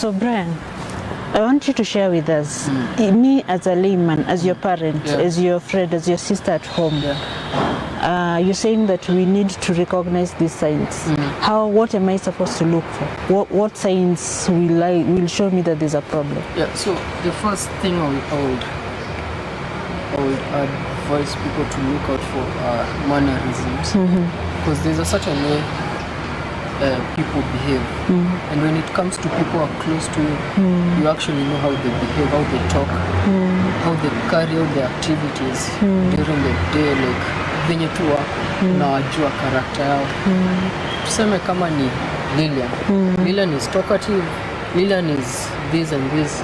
So Brian, I want you to share with us, me as a layman, as your parent, as your friend, as your sister at home. You're saying that we need to recognize these signs. What am I supposed to look for? What signs will show me that there's a problem? Yeah, so the first thing I would advise people to look out for are mannerisms, because there's a certain way people behave, and when it comes to people who are close to you, you actually know how they behave, how they talk, how they carry out their activities during the day, like venye tu unawajua karakta yao. Tuseme kama ni Lilian is talkative, Lilian is this and this,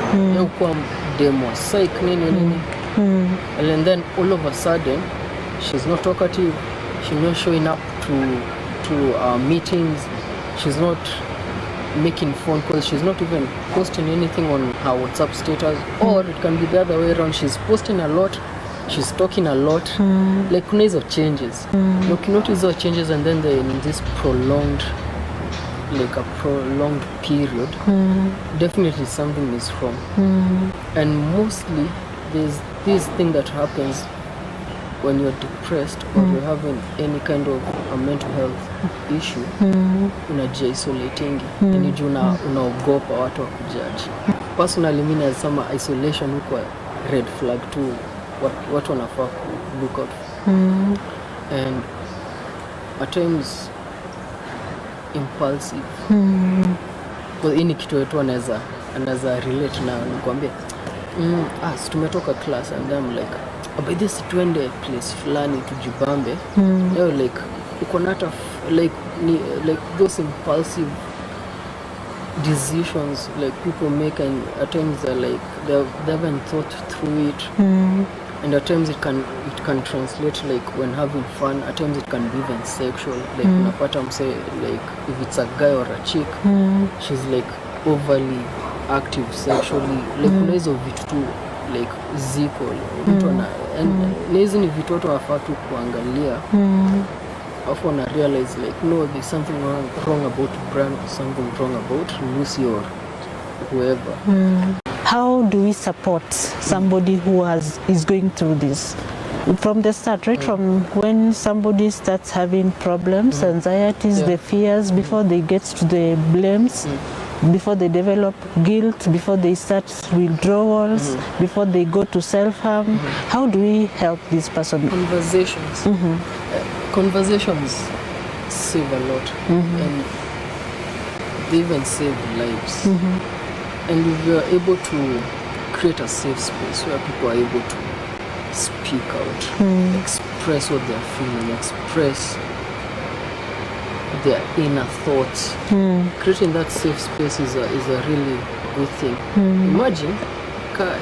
kuwa demo psych nini, and then all of a sudden she's not talkative, she's not showing up to meetings, she's not making phone calls, she's not even posting anything on her WhatsApp status, or it can be the other way around, she's posting a lot, she's talking a lot, like kuna hizo changes. Like notice hizo changes, and then they're in this prolonged period, definitely something is wrong. And mostly there's this thing that happens when you're depressed or you're having any kind of a mental health issue, unaji-isolatingi, yani unaogopa watu wa kujudge. Personally, mimi nasema isolation huko red flag tu, watu wanafaa ku look out. And at times impulsive, kwa hii ni kitu wetu anaweza relate na nikwambia, tumetoka class and I'm like, by this tuende place fulani tujibambe, like uko nata like those impulsive decisions like people make, and at times they're like they haven't thought through it, and at times it can translate like when having fun, at times it can be even sexual, like unapata mse like if it's a guy or a chick, she's like overly active sexually, like kuna hizo vitu tu like ziko mtu ana, and hizi ni vitu watu wafaa tu kuangalia, afu na realize like no, there's something wrong about Brian, or something wrong about Lucy or whoever. How do we support somebody who is going through this from the start, right? From when somebody starts having problems, anxieties, the fears, before they get to the blames, before they develop guilt, before they start withdrawals, before they go to self-harm. How do we help this person? Conversations. Conversations save a lot, and they even save lives. And if we are able to create a safe space where people are able to speak out, express what they are feeling, express their inner thoughts, creating that safe space is a really good thing. Imagine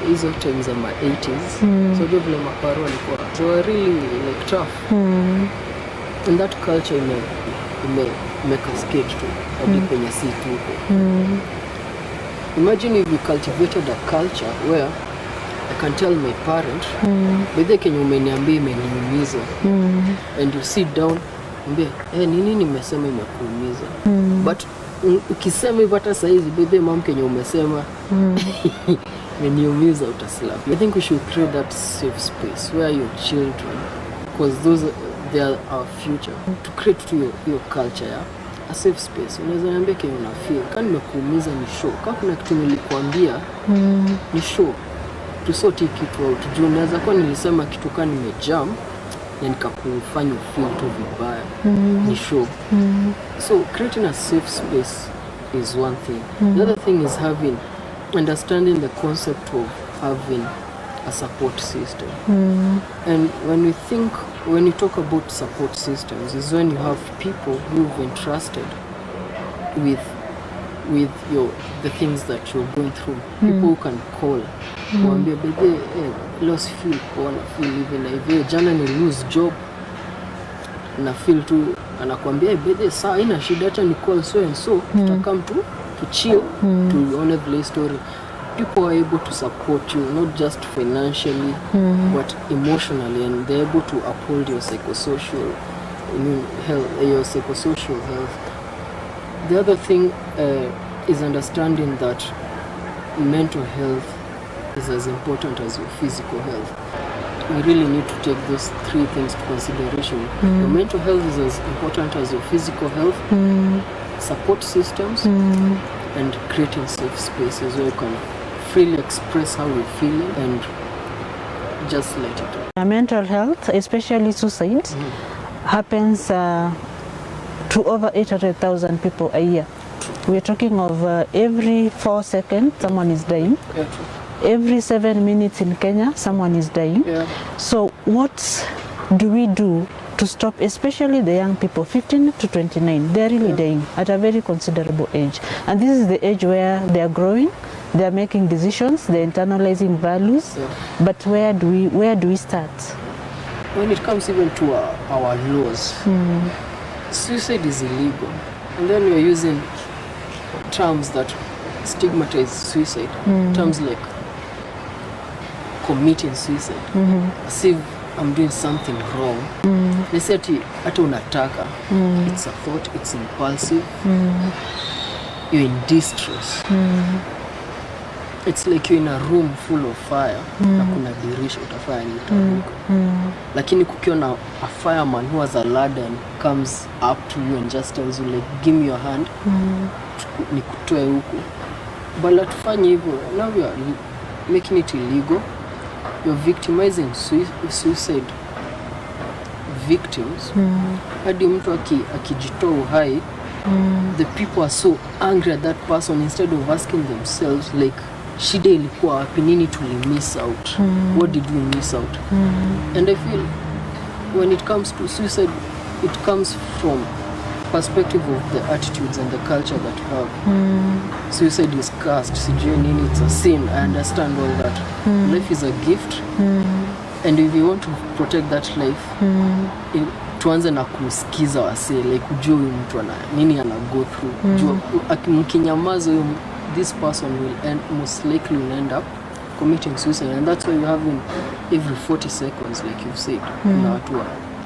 hizo times of my 80s, so vile maparo walikuwa, they were really like tough, and that culture ime cascade to hadi kwenye si tuko. Imagine if we cultivated a culture where I can tell my parent, bedhe kenye umeniambia imeniumiza, and you sit down mbia, nini nimesema imekuumiza, but ukisema hivyo hata saizi bedhe mom kenye umesema imeniumiza, utaslap. I think we should create that safe space where your children, because they are our future, to create to your culture, a safe space. Unaweza niambia kenye una feel, kama nimekuumiza ni show, kama kuna kitu nilikwambia ni show, tusoti kitu out. Juu naweza kwa nilisema kitu kama nimejam na nikakufanya feel tu vibaya, ni show. So creating a safe space is one thing. The other thing is understanding the concept of having a support system. And when you talk about support systems, is when you have people who've entrusted with the things that you're going through. People who can call, mwambie bebe, lost feel even like jana ni lose job, na feel tu anakuambia bebe saa ina shida, acha ni call so and so, tutakam to chill, to honor the story. People are able to support you, not just financially, but emotionally, and they're able to uphold your psychosocial health, your psychosocial health. The other thing is understanding that mental health is as important as your physical health. We really need to take those three things to consideration. Your mental health is as important as your physical health, support systems, and creating safe spaces where you can freely express how you're feeling and just let it out. Mental health, especially suicide, happens to over 800,000 people a year. We're talking of every 4 seconds someone is dying. Yeah. Every 7 minutes in Kenya someone is dying. Yeah. So what do we do to stop, especially the young people, 15 to 29, they're really dying at a very considerable age. And this is the age where they're growing, they're making decisions, they're internalizing values. Yeah. But where do we start? When it comes even to our laws, suicide is illegal. And then we're using terms that stigmatize suicide, terms like committing suicide, as if I'm doing something wrong. They say ati unataka, it's a thought, it's impulsive, you're in distress. It's like you're in a room full of fire, na kuna dirisha utafanya nini utaruka. Lakini kukiwa na a fireman who has a ladder and comes up to you and just tells you like, give me your hand, nikutoe huku. But hatufanyi hivyo. Now we are making it illegal. You're victimizing suicide victims. Hadi mtu akijitoa uhai, the people are so angry at that person, instead of asking themselves like, shida ilikuwa wapi, nini tuli miss out, what did we miss out? And I feel when it comes to suicide, it comes from perspective of the attitudes and the culture that we have. Suicide is cursed, sijui nini, it's a sin. I understand all that. Life is a gift, and if you want to protect that life, tuanze na kusikiza wasee, like ujue huyu mtu ana nini ana go through. Mkinyamaza huyu, this person will most likely will end up committing suicide. And that's why you have in every 40 seconds, like you've said, kuna watu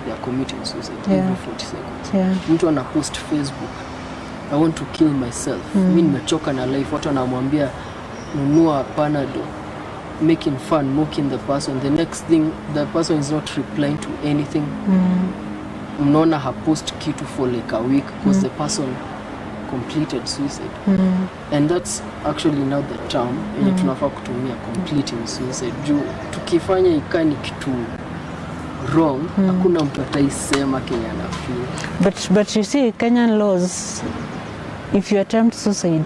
they are committing suicide every 40 seconds. Mtu ana post Facebook, I want to kill myself. Mimi nimechoka na life. Watu wanamwambia nunua Panadol, making fun, mocking the person. The next thing, the person is not replying to anything. Mnaona ha post kitu for like a week because the person completed suicide. And that's actually now the term yenye tunafaa kutumia, completing suicide. Juu tukifanya ikani kitu wrong, hakuna mtu ataisema Kenya na feel. But you see, Kenyan laws, if you attempt suicide,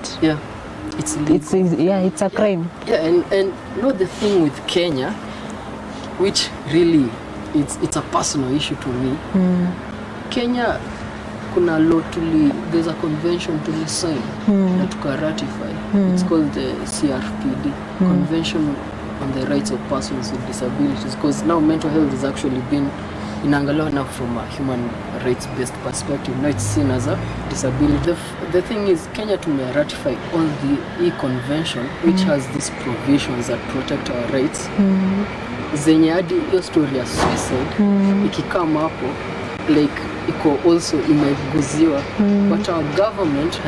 it's illegal. It's a crime. And know the thing with Kenya, which really it's a personal issue to me. Kenya kuna law there's a convention to sign na tuka ratify. It's called the CRPD, Convention on the Rights of Persons with Disabilities, because now mental health is actually been inaangaliwa now from a human rights based perspective. Now it's seen as a disability. The thing is, Kenya to ratify all the convention which has these provisions that protect our rights. Zenye hadi hiyo story ya suicide ikikama hapo, like iko also imeguziwa, but our government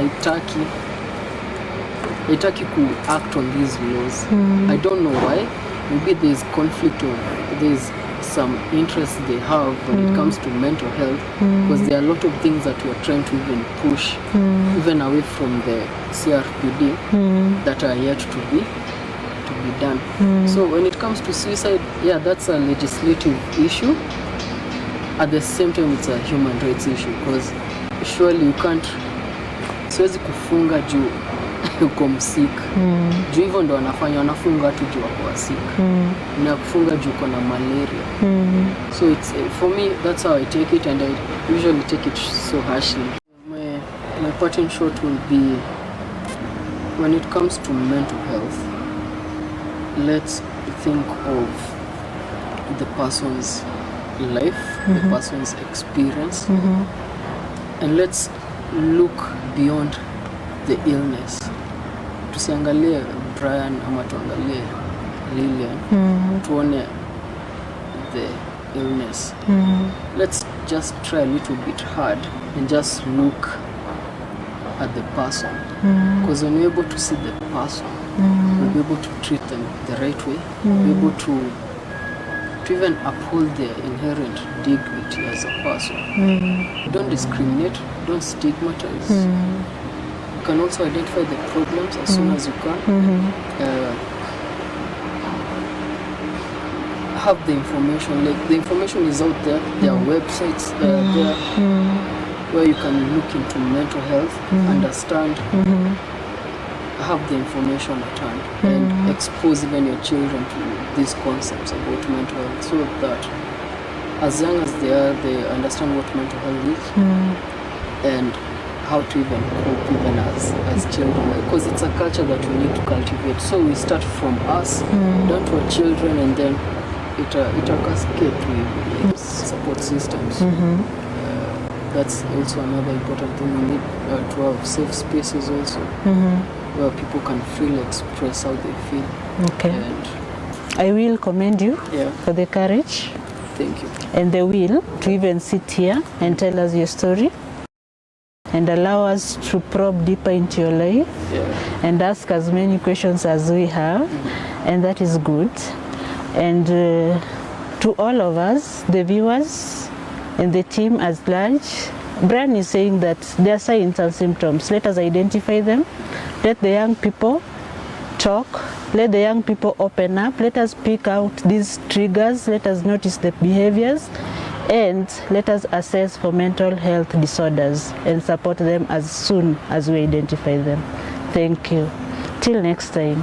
haitaki ku act on these laws. I don't know why. Maybe there's conflict or there's some interest they have when it comes to mental health, because there are a lot of things that we are trying to even push even away from the CRPD that are yet to be done. So when it comes to suicide, that's a legislative issue. At the same time, it's a human rights issue, because surely you can't, siwezi kufunga juu uko msik. Juu hivyo ndo wanafunga tu juu wako sick. Na kufunga juu uko na malaria. So it's for me, that's how I take it, and I usually take it so harshly. My parting shot will be, when it comes to mental health, let's think of the person's life, the person's experience, and let's look beyond the illness. Tusiangalie Brian ama tuangalie Lillian, tuone the illness. Let's just try a little bit hard and just look at the person. Because when you're able to see the person, you'll be able to treat them the right way, you'll be able to even uphold their inherent dignity as a person. Don't discriminate, don't stigmatize. You can also identify the problems as soon as you can. Have the information, like the information is out there. There are websites there where you can look into mental health, understand, have the information at hand, and expose even your children to these concepts about mental health, so that as young as they are, they understand what mental health is and how to even cope even as children, because it's a culture that we need to cultivate. So we start from us down to our children, and then it cascade to like, support systems. That's also another important thing. We need to have safe spaces also, where people can freely express how they feel. Okay. And I will commend you for the courage. Thank you. And the will to even sit here and tell us your story and allow us to probe deeper into your life and ask as many questions as we have. And that is good. And to all of us, the viewers and the team as large, Brian is saying that there are signs and symptoms. Let us identify them. Let the young people talk. Let the young people open up. Let us pick out these triggers. Let us notice the behaviors. And let us assess for mental health disorders and support them as soon as we identify them. Thank you. Till next time.